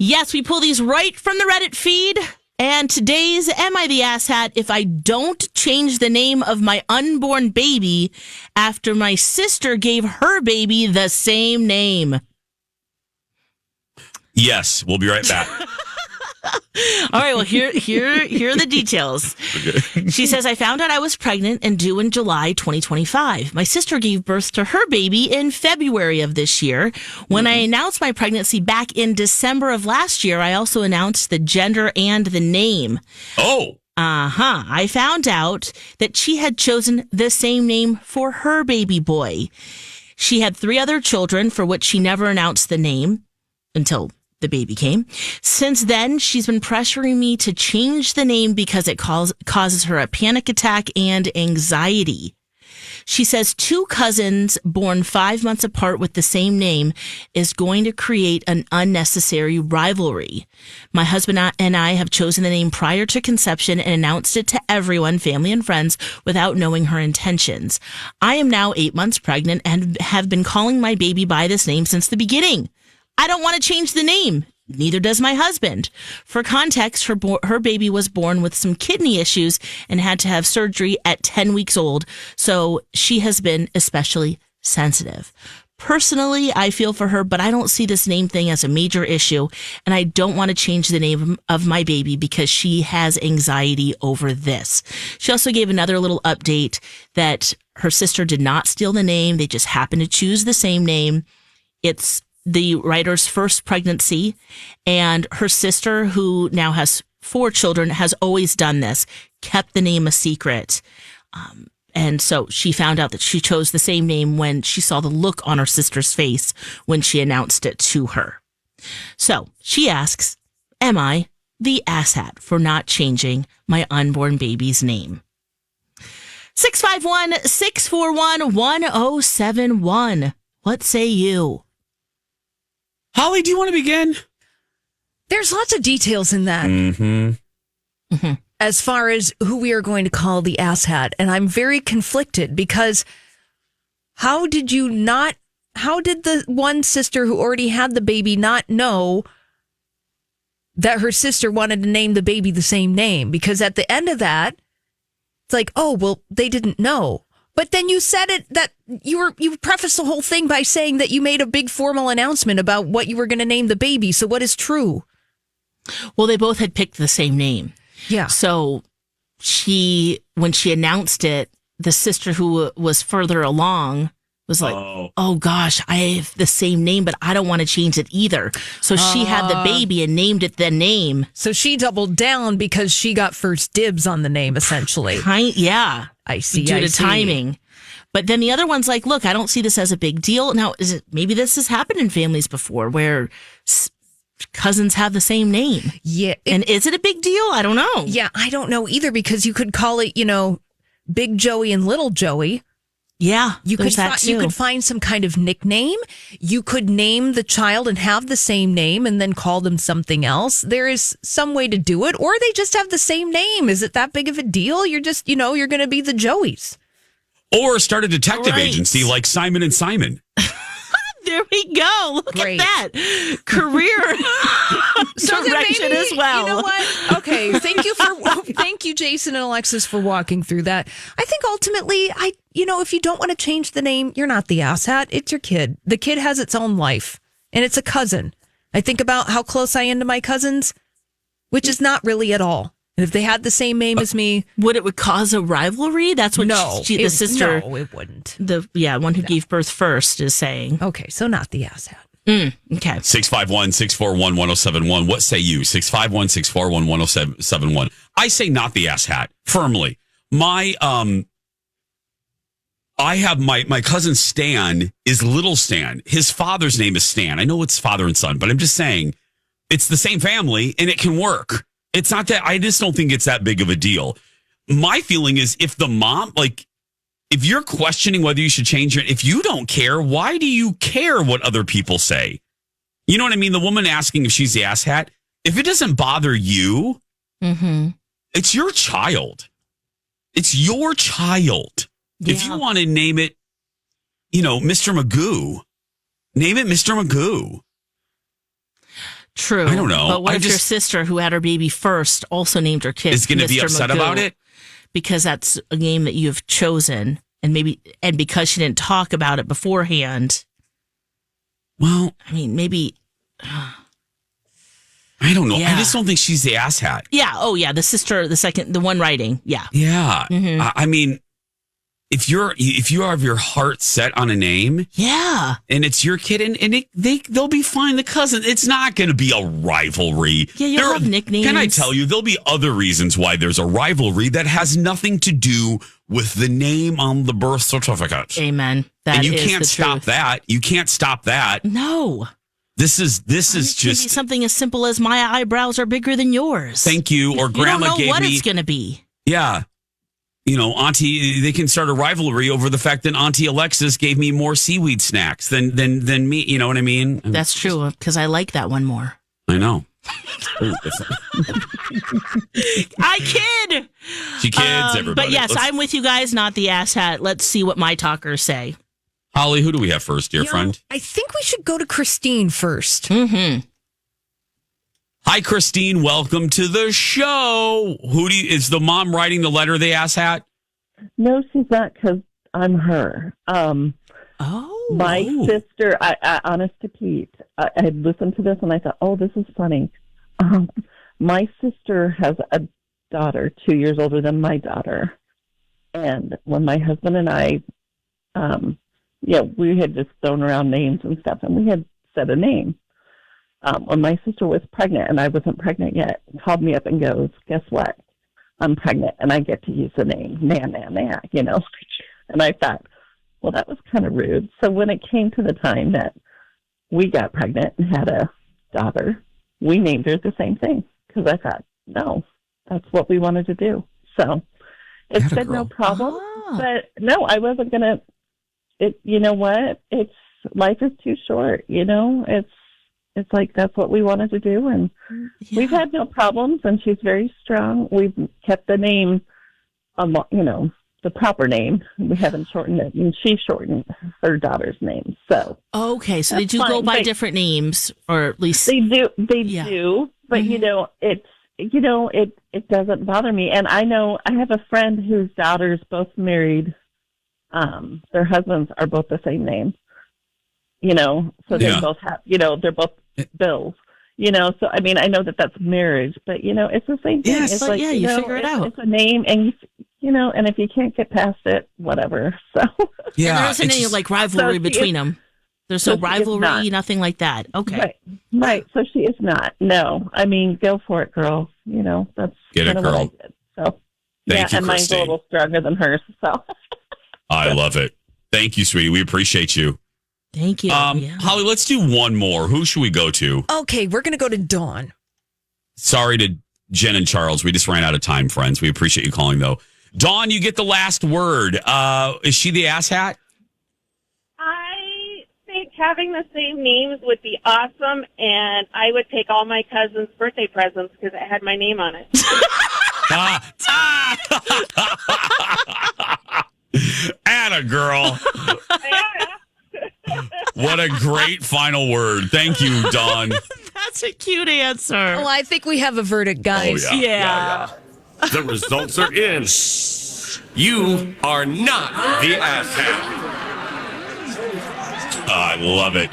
Yes, we pull these right from the Reddit feed. And today's Am I the Asshat if I don't change the name of my unborn baby after my sister gave her baby the same name? Yes, we'll be right back. All right, well, here are the details. Okay. She says, I found out I was pregnant and due in July 2025. My sister gave birth to her baby in February of this year. When I announced my pregnancy back in December of last year, I also announced the gender and the name. Oh. I found out that she had chosen the same name for her baby boy. She had 3 other children for which she never announced the name until the baby came. Since then, she's been pressuring me to change the name because it causes her a panic attack and anxiety. She says 2 cousins born 5 months apart with the same name is going to create an unnecessary rivalry. My husband and I have chosen the name prior to conception and announced it to everyone, family and friends, without knowing her intentions. I am now 8 months pregnant and have been calling my baby by this name since the beginning. I don't want to change the name. Neither does my husband. For context, her baby was born with some kidney issues and had to have surgery at 10 weeks old, so she has been especially sensitive. Personally, I feel for her, but I don't see this name thing as a major issue, and I don't want to change the name of my baby because she has anxiety over this. She also gave another little update that her sister did not steal the name. They just happened to choose the same name. It's the writer's first pregnancy, and her sister, who now has 4 children, has always done this, kept the name a secret. And so she found out that she chose the same name when she saw the look on her sister's face when she announced it to her. So she asks, am I the asshat for not changing my unborn baby's name? 651-641-1071. What say you? Holly, do you want to begin? There's lots of details in that. As far as who we are going to call the asshat. And I'm very conflicted because how did the one sister who already had the baby not know that her sister wanted to name the baby the same name? Because at the end of that, it's like, oh, well, they didn't know. But then you said it that you prefaced the whole thing by saying that you made a big formal announcement about what you were going to name the baby. So what is true? Well, they both had picked the same name. Yeah. So when she announced it, the sister who was further along was like, oh gosh, I have the same name, but I don't want to change it either. So she had the baby and named it the name. So she doubled down because she got first dibs on the name, essentially. Yeah. I see. Due to timing. But then the other one's like, look, I don't see this as a big deal. Now, maybe this has happened in families before where cousins have the same name. Yeah. And is it a big deal? I don't know. Yeah, I don't know either because you could call it, Big Joey and Little Joey. Yeah, you could find some kind of nickname. You could name the child and have the same name and then call them something else. There is some way to do it, or they just have the same name. Is it that big of a deal? You're just, you're going to be the Joeys. Or start a detective agency like Simon and Simon. There we go. Look at that. Career direction as well. You know what? Okay. Thank you, Jason and Alexis, for walking through that. I think ultimately, if you don't want to change the name, you're not the asshat. It's your kid. The kid has its own life, and it's a cousin. I think about how close I am to my cousins, which is not really at all. And if they had the same name as me, would cause a rivalry? That's what the sister. No, it wouldn't. One who gave birth first is saying. Okay, so not the asshat. Okay. 651-641-1071. What say you? 651-641-1071. I say not the asshat firmly. I have my cousin Stan is Little Stan. His father's name is Stan. I know it's father and son, but I'm just saying it's the same family and it can work. It's not that, I just don't think it's that big of a deal. My feeling is if the mom, if you're questioning whether you should change it, if you don't care, why do you care what other people say? You know what I mean? The woman asking if she's the asshat, if it doesn't bother you, it's your child. It's your child. Yeah. If you want to name it, Mr. Magoo, name it Mr. Magoo. True. I don't know. But what if your sister, who had her baby first, also named her kid? Is going to be upset about it? Because that's a name that you've chosen, and because she didn't talk about it beforehand. Well, I mean, maybe. I don't know. Yeah. I just don't think she's the asshat. Yeah. Oh, yeah. The sister, the one writing. Yeah. Yeah. Mm-hmm. I mean, if you have your heart set on a name, yeah, and it's your kid, and they'll be fine. The cousin, it's not going to be a rivalry. Yeah, you'll have nicknames. Can I tell you, there'll be other reasons why there's a rivalry that has nothing to do with the name on the birth certificate. Amen. And you can't stop that. You can't stop that. No. This is just something as simple as my eyebrows are bigger than yours. Thank you. Or grandma don't know gave what me. It's going to be. Yeah. Auntie, they can start a rivalry over the fact that Auntie Alexis gave me more seaweed snacks than me. You know what I mean? That's true, because I like that one more. I know. I kid. She kids, everybody. But yes, I'm with you guys, not the asshat. Let's see what my talkers say. Holly, who do we have first, dear friend? I think we should go to Christine first. Mm-hmm. Hi, Christine. Welcome to the show. Is the mom writing the letter the asshat? No, she's not, because I'm her. My sister, I honest to Pete, I had listened to this and I thought, oh, this is funny. My sister has a daughter 2 years older than my daughter. And when my husband and I, we had just thrown around names and stuff, and we had said a name. When my sister was pregnant, and I wasn't pregnant yet, called me up and goes, guess what? I'm pregnant, and I get to use the name, nah, And I thought, well, that was kind of rude. So when it came to the time that we got pregnant and had a daughter, we named her the same thing, because I thought, no, that's what we wanted to do. So it's been no problem. But no, I wasn't going to. You know what? Life is too short. It's like that's what we wanted to do, and we've had no problems. And she's very strong. We've kept the name, the proper name. We haven't shortened it, and she shortened her daughter's name. So okay, so they do go by different names, or at least they do. They do, but it doesn't bother me. And I know I have a friend whose daughters both married. Their husbands are both the same name, so they both have, they're both Bills, so I mean, I know that that's marriage, but it's the same thing. Yes, it's like, you figure it out. It's a name, and and if you can't get past it, whatever. So yeah, and there isn't any rivalry between them. There's no rivalry, nothing like that. Okay, right. So she is not. No, I mean, go for it, girl. That's get it, girl. What I did. So thank you, and mine's a little stronger than hers. So. I love it. Thank you, sweetie. We appreciate you. Thank you. Holly, let's do one more. Who should we go to? Okay, we're going to go to Dawn. Sorry to Jen and Charles. We just ran out of time, friends. We appreciate you calling, though. Dawn, you get the last word. Is she the asshat? I think having the same names would be awesome, and I would take all my cousins' birthday presents because it had my name on it. Atta girl. What a great final word. Thank you, Dawn. That's a cute answer. Well, I think we have a verdict, guys. Oh, yeah. The results are in. You are not the asshat. I love it.